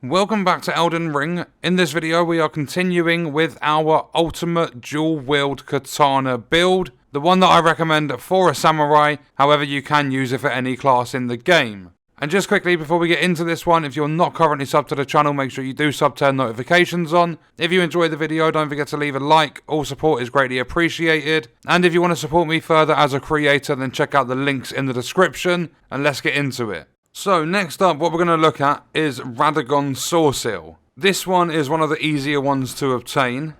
Welcome back to Elden Ring. In this video we are continuing with our ultimate dual wield katana build. The one that I recommend for a samurai, however you can use it for any class in the game. And just quickly before we get into this one, if you're not currently subbed to the channel, make sure you do sub, turn notifications on. If you enjoyed the video, don't forget to leave a like, all support is greatly appreciated. And if you want to support me further as a creator, then check out the links in the description, and let's get into it. So next up, what we're going to look at is Radagon Soreseal. This one is one of the easier ones to obtain.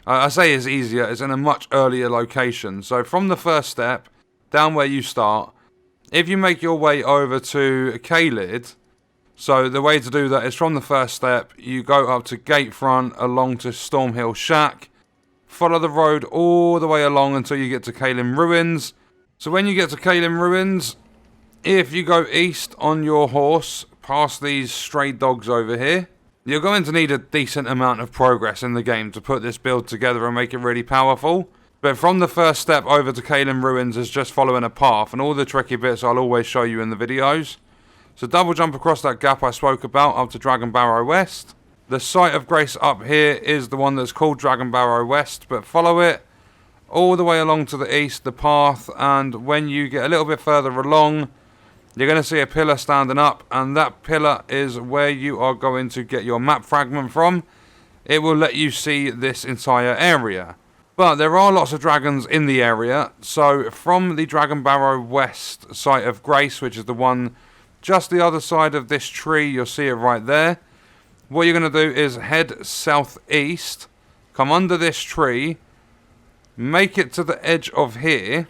I say it's easier, it's in a much earlier location. So from the first step, down where you start, if you make your way over to Caelid, so the way to do that is from the first step, you go up to Gatefront, along to Stormhill Shack, follow the road all the way along until you get to Caelid Ruins. So when you get to Caelid Ruins, if you go east on your horse, past these stray dogs over here, you're going to need a decent amount of progress in the game to put this build together and make it really powerful. But from the first step over to Caelid Ruins is just following a path, and all the tricky bits I'll always show you in the videos. So double jump across that gap I spoke about up to Dragon Barrow West. The site of grace up here is the one that's called Dragon Barrow West, but follow it all the way along to the east, the path, and when you get a little bit further along, you're going to see a pillar standing up, and that pillar is where you are going to get your map fragment from. It will let you see this entire area. But there are lots of dragons in the area, so from the Dragon Barrow West site of grace, which is the one just the other side of this tree, you'll see it right there. What you're going to do is head southeast, come under this tree, make it to the edge of here,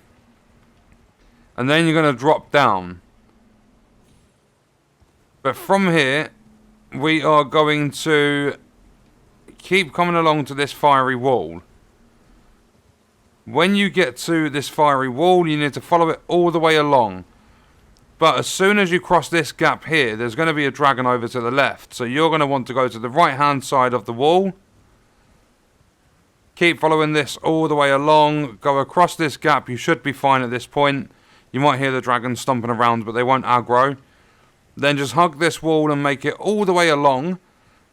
and then you're going to drop down. But from here, we are going to keep coming along to this fiery wall. When you get to this fiery wall, you need to follow it all the way along. But as soon as you cross this gap here, there's going to be a dragon over to the left. So you're going to want to go to the right-hand side of the wall. Keep following this all the way along. Go across this gap. You should be fine at this point. You might hear the dragon stomping around, but they won't aggro. Then just hug this wall and make it all the way along.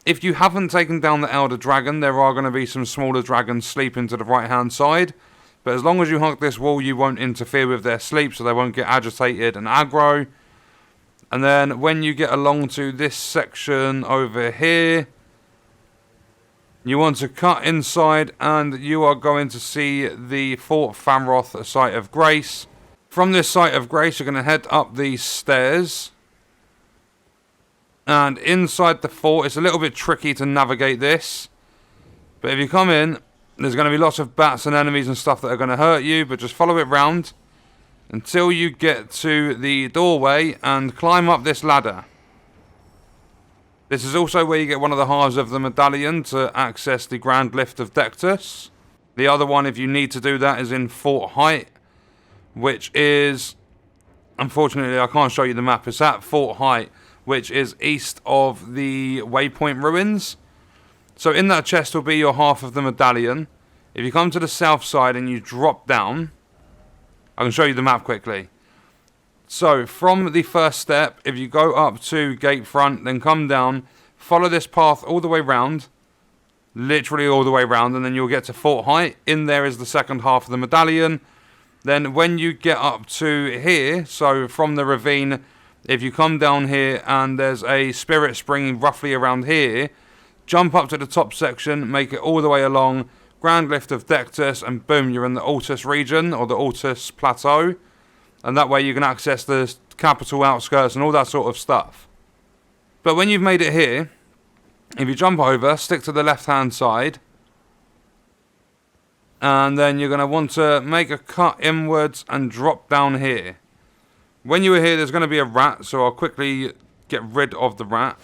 If you haven't taken down the Elder Dragon, there are going to be some smaller dragons sleeping to the right-hand side. But as long as you hug this wall, you won't interfere with their sleep, so they won't get agitated and aggro. And then when you get along to this section over here, you want to cut inside, and you are going to see the Fort Famroth site of grace. From this site of grace, you're going to head up these stairs. And inside the fort, it's a little bit tricky to navigate this. But if you come in, there's going to be lots of bats and enemies and stuff that are going to hurt you. But just follow it round until you get to the doorway and climb up this ladder. This is also where you get one of the halves of the medallion to access the Grand Lift of Dectus. The other one, if you need to do that, is in Fort Height, which is... Unfortunately, I can't show you the map. It's at Fort Height, which is east of the Waypoint Ruins. So in that chest will be your half of the medallion. If you come to the south side and you drop down, I can show you the map quickly. So from the first step, if you go up to Gatefront, then come down, follow this path all the way round, literally all the way round, and then you'll get to Fort Height. In there is the second half of the medallion. Then when you get up to here, so from the ravine, if you come down here and there's a spirit spring roughly around here, jump up to the top section, make it all the way along, Grand Lift of Dectus, and boom, you're in the Altus region, or the Altus Plateau. And that way you can access the capital outskirts and all that sort of stuff. But when you've made it here, if you jump over, stick to the left-hand side, and then you're going to want to make a cut inwards and drop down here. When you are here, there's going to be a rat, so I'll quickly get rid of the rat.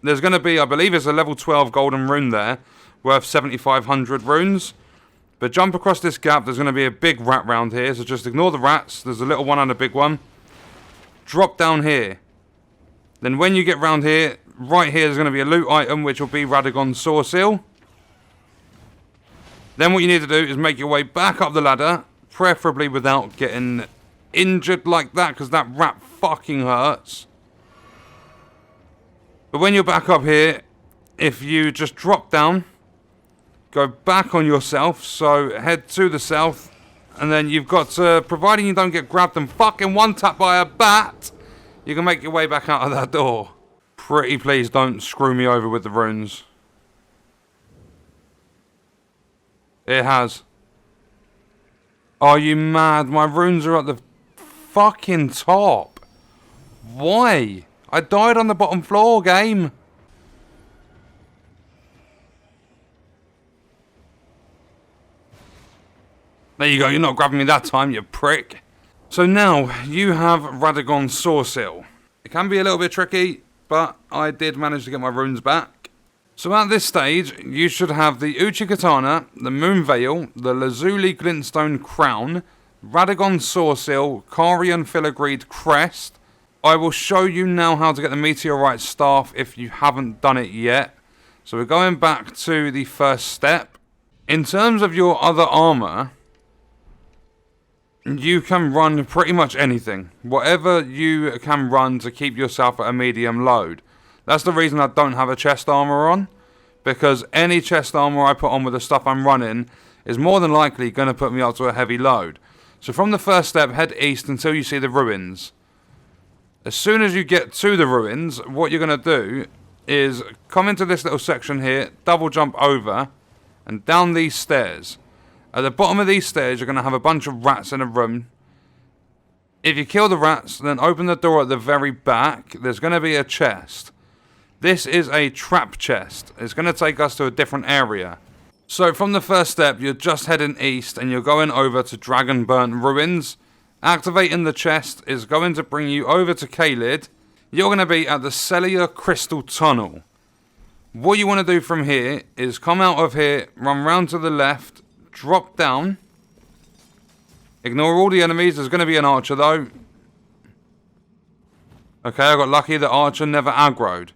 There's going to be, I believe it's a level 12 golden rune there, worth 7,500 runes. But jump across this gap, there's going to be a big rat round here, so just ignore the rats. There's a little one and a big one. Drop down here. Then when you get round here, right here, there's going to be a loot item, which will be Radagon Soreseal. Then what you need to do is make your way back up the ladder, preferably without getting injured like that, because that rat fucking hurts. But when you're back up here, if you just drop down, go back on yourself, so head to the south, and then you've got to, providing you don't get grabbed and fucking one-tapped by a bat, you can make your way back out of that door. Pretty please don't screw me over with the runes. It has. Are you mad? My runes are at the fucking top. Why? I died on the bottom floor, game. There you go, you're not grabbing me that time, you prick. So now, you have Radagon Sourcil. It can be a little bit tricky, but I did manage to get my runes back. So at this stage, you should have the Uchigatana, the Moonveil, the Lazuli Glintstone Crown, Radagon Sourcil, Carian Filigreed Crest. I will show you now how to get the Meteorite Staff if you haven't done it yet. So we're going back to the first step. In terms of your other armor, you can run pretty much anything. Whatever you can run to keep yourself at a medium load. That's the reason I don't have a chest armor on. Because any chest armor I put on with the stuff I'm running is more than likely going to put me up to a heavy load. So from the first step, head east until you see the ruins. As soon as you get to the ruins, what you're going to do is come into this little section here, double jump over, and down these stairs. At the bottom of these stairs, you're going to have a bunch of rats in a room. If you kill the rats, then open the door at the very back. There's going to be a chest. This is a trap chest. It's going to take us to a different area. So from the first step, you're just heading east and you're going over to Dragonburnt Ruins. Activating the chest is going to bring you over to Caelid. You're going to be at the Celia Crystal Tunnel. What you want to do from here is come out of here, run round to the left, drop down. Ignore all the enemies. There's going to be an archer though. Okay, I got lucky. The archer never aggroed.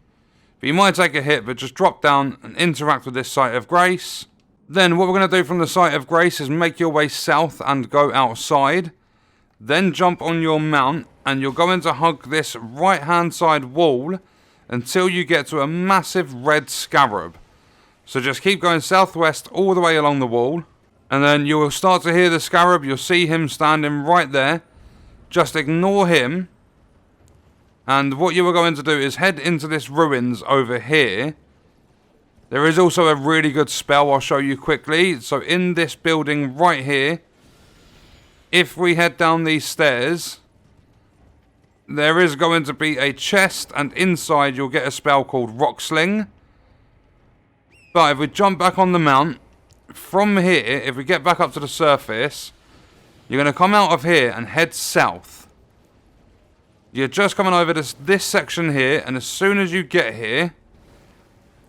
But you might take a hit, but just drop down and interact with this Site of Grace. Then what we're going to do from the Site of Grace is make your way south and go outside. Then jump on your mount and you're going to hug this right hand side wall until you get to a massive red scarab. So just keep going southwest all the way along the wall. And then you will start to hear the scarab. You'll see him standing right there. Just ignore him. And what you are going to do is head into this ruins over here. There is also a really good spell I'll show you quickly. So in this building right here, if we head down these stairs, there is going to be a chest. And inside you'll get a spell called Rock Sling. But if we jump back on the mount, from here, if we get back up to the surface, you're going to come out of here and head south. You're just coming over this section here, and as soon as you get here,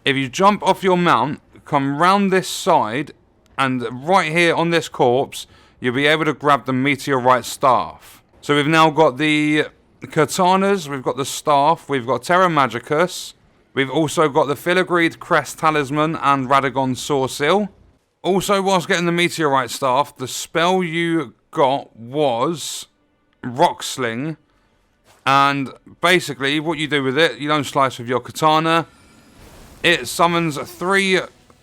if you jump off your mount, come round this side, and right here on this corpse, you'll be able to grab the Meteorite Staff. So we've now got the katanas, we've got the staff, we've got Terra Magicus, we've also got the Filigreed Crest Talisman and Radagon Sourcil. Also, whilst getting the Meteorite Staff, the spell you got was Rock Sling. And basically, what you do with it, you don't slice with your katana. It summons 3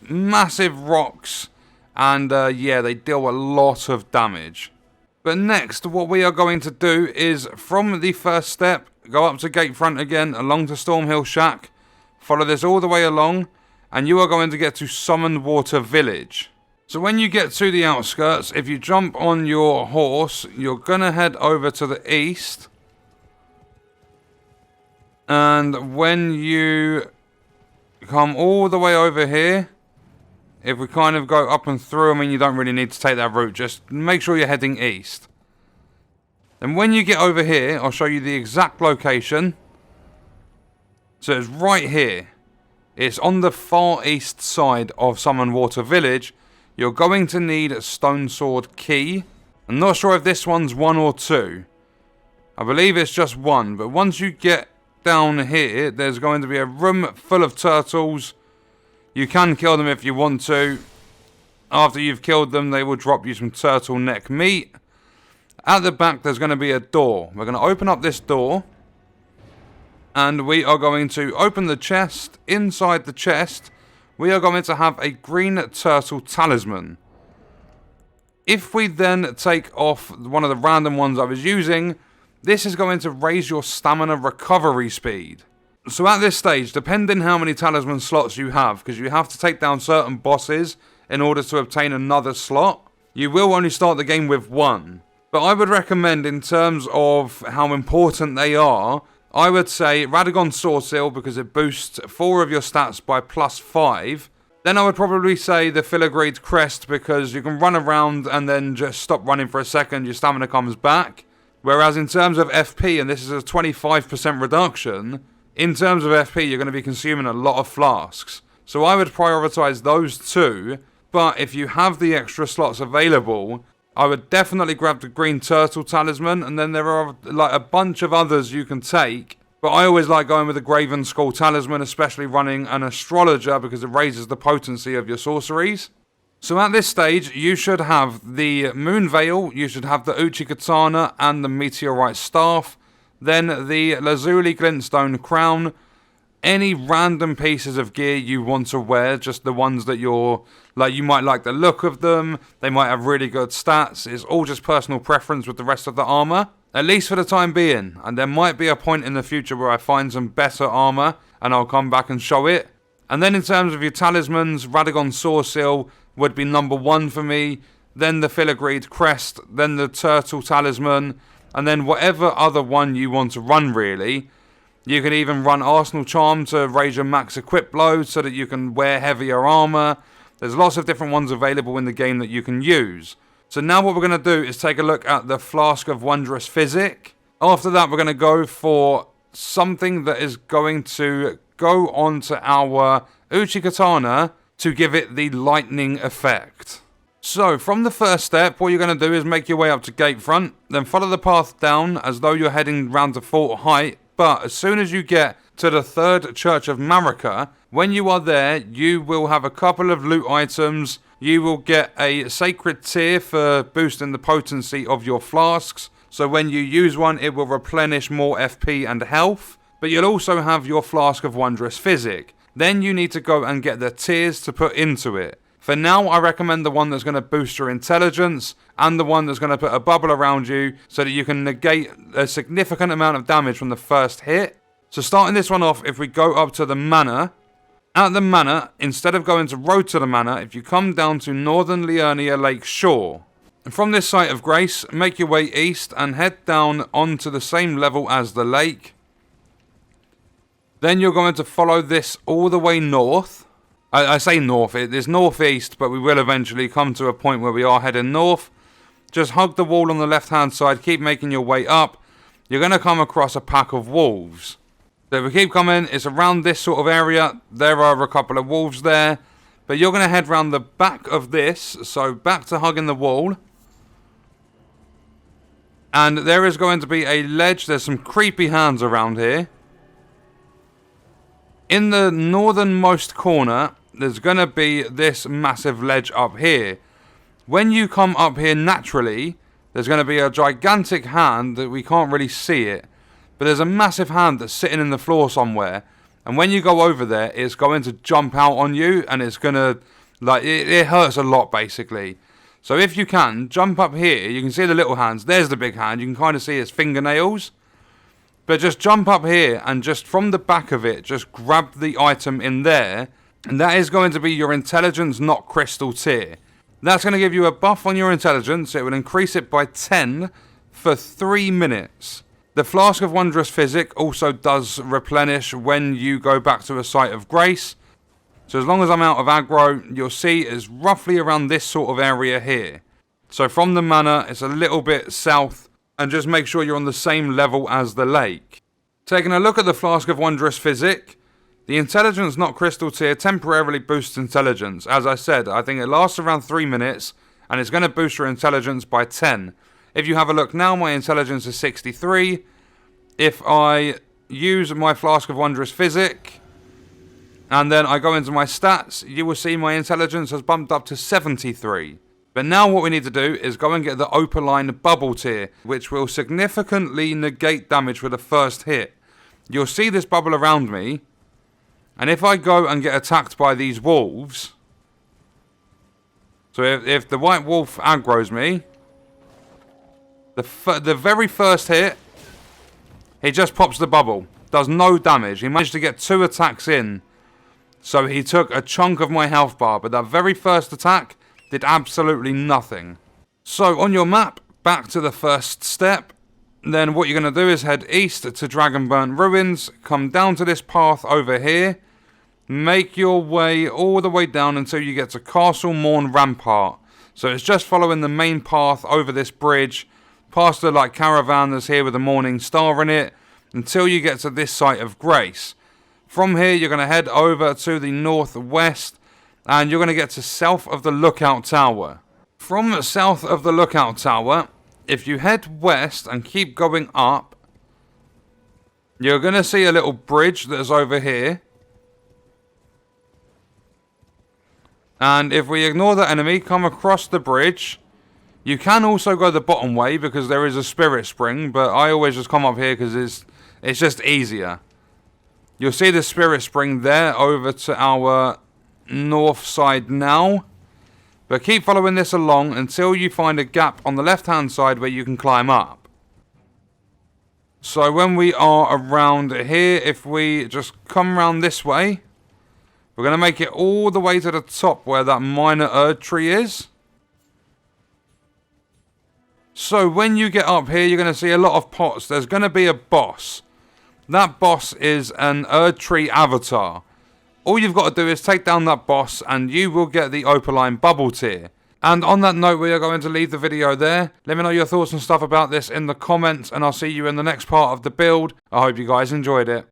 massive rocks. And yeah, they deal a lot of damage. But next, what we are going to do is, from the first step, go up to Gatefront again, along to Stormhill Shack. Follow this all the way along. And you are going to get to Summoned Water Village. So when you get to the outskirts, if you jump on your horse, you're going to head over to the east. And when you come all the way over here, if we kind of go up and through, I mean, you don't really need to take that route. Just make sure you're heading east. And when you get over here, I'll show you the exact location. So it's right here. It's on the far east side of Summoned Water Village. You're going to need a Stone Sword Key. I'm not sure if this one's 1 or 2. I believe it's just 1. But once you get down here, there's going to be a room full of turtles. You can kill them if you want to. After you've killed them, they will drop you some turtleneck meat. At the back, there's going to be a door. We're going to open up this door. And we are going to open the chest. Inside the chest, we are going to have a green turtle talisman. If we then take off one of the random ones I was using, this is going to raise your stamina recovery speed. So at this stage, depending how many talisman slots you have, because you have to take down certain bosses in order to obtain another slot, you will only start the game with one. But I would recommend, in terms of how important they are, I would say Radagon Sword Seal, because it boosts 4 of your stats by +5. Then I would probably say the Filigreed Crest, because you can run around and then just stop running for a second, your stamina comes back. Whereas in terms of FP, and this is a 25% reduction, in terms of FP you're going to be consuming a lot of flasks. So I would prioritise those two, but if you have the extra slots available, I would definitely grab the green turtle talisman, and then there are like a bunch of others you can take. But I always like going with the Graven Skull talisman, especially running an astrologer, because it raises the potency of your sorceries. So at this stage, you should have the Moonveil, you should have the Uchigatana and the Meteorite staff, then the Lazuli Glintstone crown, any random pieces of gear you want to wear, just the ones that you might like the look of them, they might have really good stats, it's all just personal preference with the rest of the armor, at least for the time being, and there might be a point in the future where I find some better armor, and I'll come back and show it. And then in terms of your talismans, Radagon Sword Seal would be number 1 for me, then the Filigreed Crest, then the Turtle Talisman, and then whatever other one you want to run really. You can even run Arsenal Charm to raise your max equip load so that you can wear heavier armor. There's lots of different ones available in the game that you can use. So now what we're going to do is take a look at the Flask of Wondrous Physic. After that we're going to go for something that is going to go onto our Uchigatana to give it the lightning effect. So from the first step, what you're going to do is make your way up to Gatefront, then follow the path down as though you're heading round to Fort Height. But as soon as you get to the 3rd Church of Marika, when you are there, you will have a couple of loot items. You will get a Sacred Tear for boosting the potency of your flasks. So when you use one, it will replenish more FP and health. But you'll also have your Flask of Wondrous Physic. Then you need to go and get the tears to put into it. For now, I recommend the one that's going to boost your intelligence and the one that's going to put a bubble around you so that you can negate a significant amount of damage from the first hit. So starting this one off, if we go up to the manor, at the manor, instead of going to Road to the Manor, if you come down to Northern Liurnia Lake Shore, and from this site of grace, make your way east and head down onto the same level as the lake. Then you're going to follow this all the way north. I say north, it is northeast, but we will eventually come to a point where we are heading north. Just hug the wall on the left hand side, keep making your way up. You're going to come across a pack of wolves. So if we keep coming, it's around this sort of area. There are a couple of wolves there. But you're going to head round the back of this, so back to hugging the wall. And there is going to be a ledge, there's some creepy hands around here. In the northernmost corner, there's going to be this massive ledge up here. When you come up here naturally, there's going to be a gigantic hand that we can't really see it. But there's a massive hand that's sitting in the floor somewhere. And when you go over there, it's going to jump out on you and it's going to, like, it hurts a lot basically. So if you can, jump up here. You can see the little hands. There's the big hand. You can kind of see his fingernails. But just jump up here and just from the back of it, just grab the item in there. And that is going to be your intelligence, not crystal tier. That's going to give you a buff on your intelligence. It will increase it by 10 for 3 minutes. The Flask of Wondrous Physic also does replenish when you go back to a site of grace. So as long as I'm out of aggro, you'll see it's roughly around this sort of area here. So from the manor, it's a little bit south. And just make sure you're on the same level as the lake. Taking a look at the Flask of Wondrous Physic, the intelligence not crystal tier temporarily boosts intelligence. As I said, I think it lasts around 3 minutes and it's going to boost your intelligence by 10. If you have a look now, my intelligence is 63. If I use my Flask of Wondrous Physic and then I go into my stats, you will see my intelligence has bumped up to 73. But now what we need to do is go and get the Opaline Bubbletear, which will significantly negate damage for the first hit. you'll see this bubble around me. And if I go and get attacked by these wolves... So if the white wolf aggroes me... The very first hit... He just pops the bubble. Does no damage. He managed to get 2 attacks in. So he took a chunk of my health bar. But that very first attack did absolutely nothing. So on your map, back to the first step. Then what you're going to do is head east to Dragonburnt Ruins. Come down to this path over here. Make your way all the way down until you get to Castle Morn Rampart. So it's just following the main path over this bridge. Past the caravan that's here with the Morning Star in it. Until you get to this site of Grace. From here you're going to head over to the northwest. And you're going to get to south of the Lookout Tower. From south of the Lookout Tower, if you head west and keep going up, you're going to see a little bridge that's over here. And if we ignore that enemy, come across the bridge. You can also go the bottom way because there is a spirit spring, but I always just come up here because it's just easier. You'll see the spirit spring there over to our north side now. But keep following this along until you find a gap on the left-hand side where you can climb up. So when we are around here, if we just come around this way, we're going to make it all the way to the top where that minor Erd tree is. So when you get up here, you're going to see a lot of pots. There's going to be a boss. That boss is an Erd tree avatar. All you've got to do is take down that boss and you will get the Opaline Bubbletear. And on that note, we are going to leave the video there. Let me know your thoughts and stuff about this in the comments and I'll see you in the next part of the build. I hope you guys enjoyed it.